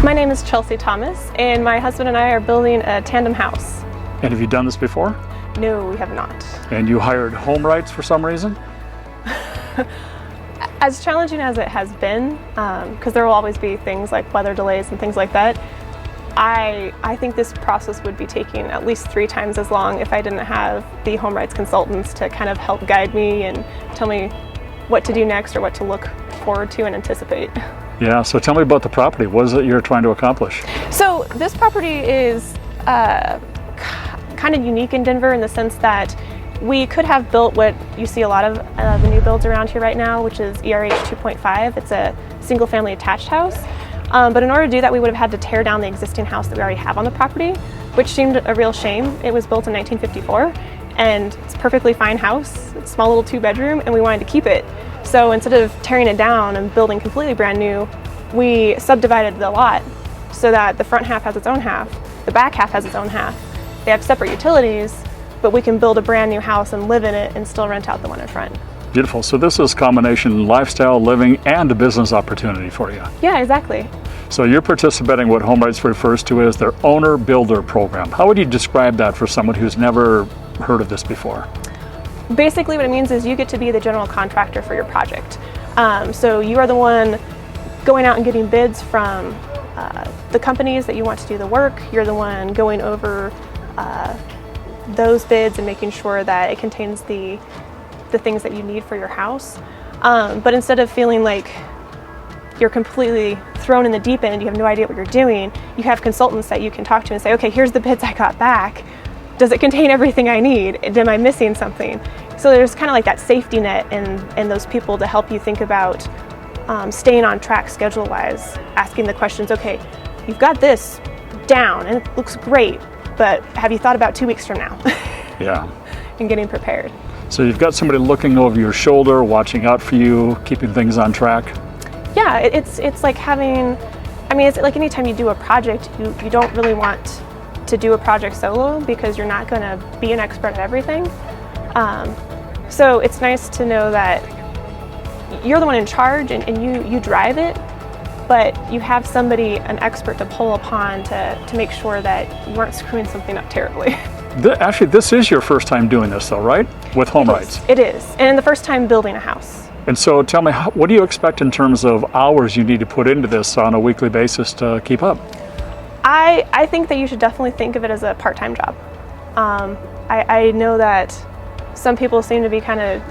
My name is Chelsea Thomas, and my husband and I are building a tandem house. And have you done this before? No, we have not. And you hired HomeWrights for some reason? As challenging as it has been, because there will always be things like weather delays and things like that, I think this process would be taking at least 3 times as long if I didn't have the HomeWrights consultants to kind of help guide me and tell me what to do next or what to look forward to and anticipate. Yeah, so tell me about the property. What is it you're trying to accomplish? So this property is kind of unique in Denver in the sense that we could have built what you see a lot of the new builds around here right now, which is ERH 2.5. It's a single family attached house. But in order to do that, we would have had to tear down the existing house that we already have on the property, which seemed a real shame. It was built in 1954 and it's a perfectly fine house. It's a small little 2-bedroom and we wanted to keep it. So instead of tearing it down and building completely brand new, we subdivided the lot so that the front half has its own half, the back half has its own half. They have separate utilities, but we can build a brand new house and live in it and still rent out the one in front. Beautiful. So this is combination lifestyle, living, and a business opportunity for you. Yeah, exactly. So you're participating what HomeWrights refers to as their owner-builder program. How would you describe that for someone who's never heard of this before? Basically what it means is you get to be the general contractor for your project. So you are the one going out and getting bids from the companies that you want to do the work. You're the one going over those bids and making sure that it contains the things that you need for your house. But instead of feeling like you're completely thrown in the deep end and you have no idea what you're doing, you have consultants that you can talk to and say, okay, here's the bids I got back. Does it contain everything I need? Am I missing something? So there's kind of like that safety net and those people to help you think about staying on track schedule-wise, asking the questions, okay, you've got this down and it looks great, but have you thought about 2 weeks from now? Yeah. And getting prepared. So you've got somebody looking over your shoulder, watching out for you, keeping things on track? Yeah, it's like having, I mean, it's like anytime you do a project, you don't really want to do a project solo because you're not going to be an expert at everything. So it's nice to know that you're the one in charge and you drive it, but you have somebody, an expert to pull upon to make sure that you aren't screwing something up terribly. Actually, this is your first time doing this though, right? With HomeWrights. It is, and the first time building a house. And so tell me, what do you expect in terms of hours you need to put into this on a weekly basis to keep up? I think that you should definitely think of it as a part-time job. I know that some people seem to be kind of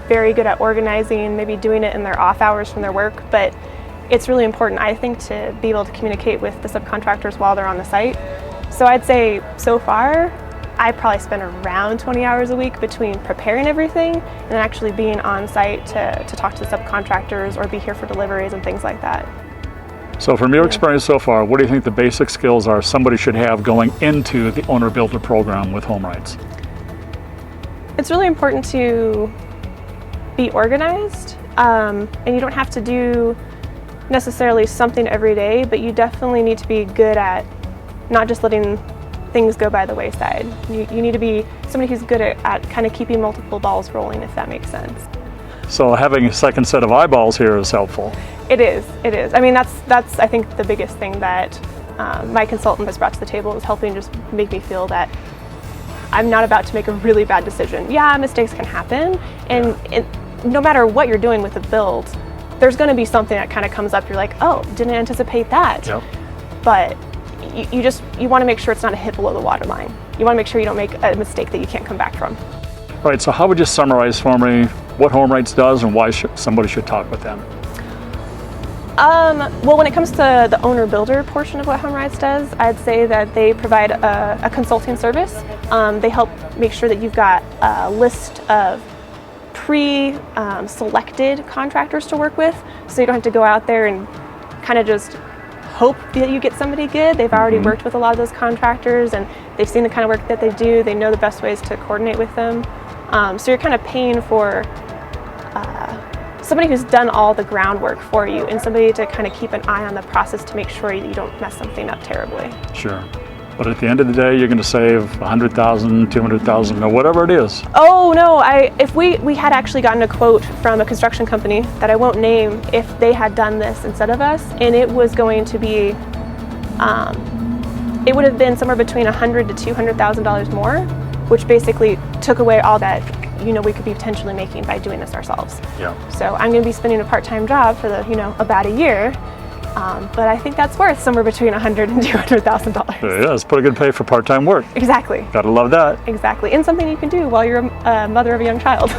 very good at organizing, maybe doing it in their off hours from their work, but it's really important, I think, to be able to communicate with the subcontractors while they're on the site. So I'd say so far, I probably spend around 20 hours a week between preparing everything and actually being on site to talk to the subcontractors or be here for deliveries and things like that. So from your experience so far, what do you think the basic skills are somebody should have going into the Owner Builder program with HomeWrights? It's really important to be organized, and you don't have to do necessarily something every day, but you definitely need to be good at not just letting things go by the wayside. You need to be somebody who's good at kind of keeping multiple balls rolling, if that makes sense. So having a second set of eyeballs here is helpful. It is. I mean, that's I think the biggest thing that my consultant has brought to the table is helping just make me feel that I'm not about to make a really bad decision. Yeah, mistakes can happen, and no matter what you're doing with the build, there's going to be something that kind of comes up. You're like, oh, didn't anticipate that. Yep. But you want to make sure it's not a hit below the waterline. You want to make sure you don't make a mistake that you can't come back from. All right, so how would you summarize for me what HomeWrights does and why somebody should talk with them? Well, when it comes to the owner builder portion of what HomeWrights does, I'd say that they provide a consulting service. They help make sure that you've got a list of pre-selected contractors to work with, so you don't have to go out there and kind of just hope that you get somebody good. They've already worked with a lot of those contractors and they've seen the kind of work that they do. They know the best ways to coordinate with them. So you're kind of paying for somebody who's done all the groundwork for you and somebody to kind of keep an eye on the process to make sure you don't mess something up terribly. Sure. But at the end of the day, you're going to save $100,000, $200,000, or whatever it is. Oh no! If we had actually gotten a quote from a construction company that I won't name, if they had done this instead of us, and it was going to be it would have been somewhere between $100,000 to $200,000 more, which basically took away all that we could be potentially making by doing this ourselves. Yeah. So I'm going to be spending a part-time job for about a year, but I think that's worth somewhere between $100,000 and $200,000. Yeah, it's pretty good pay for part-time work. Exactly. Gotta love that. Exactly, and something you can do while you're a mother of a young child.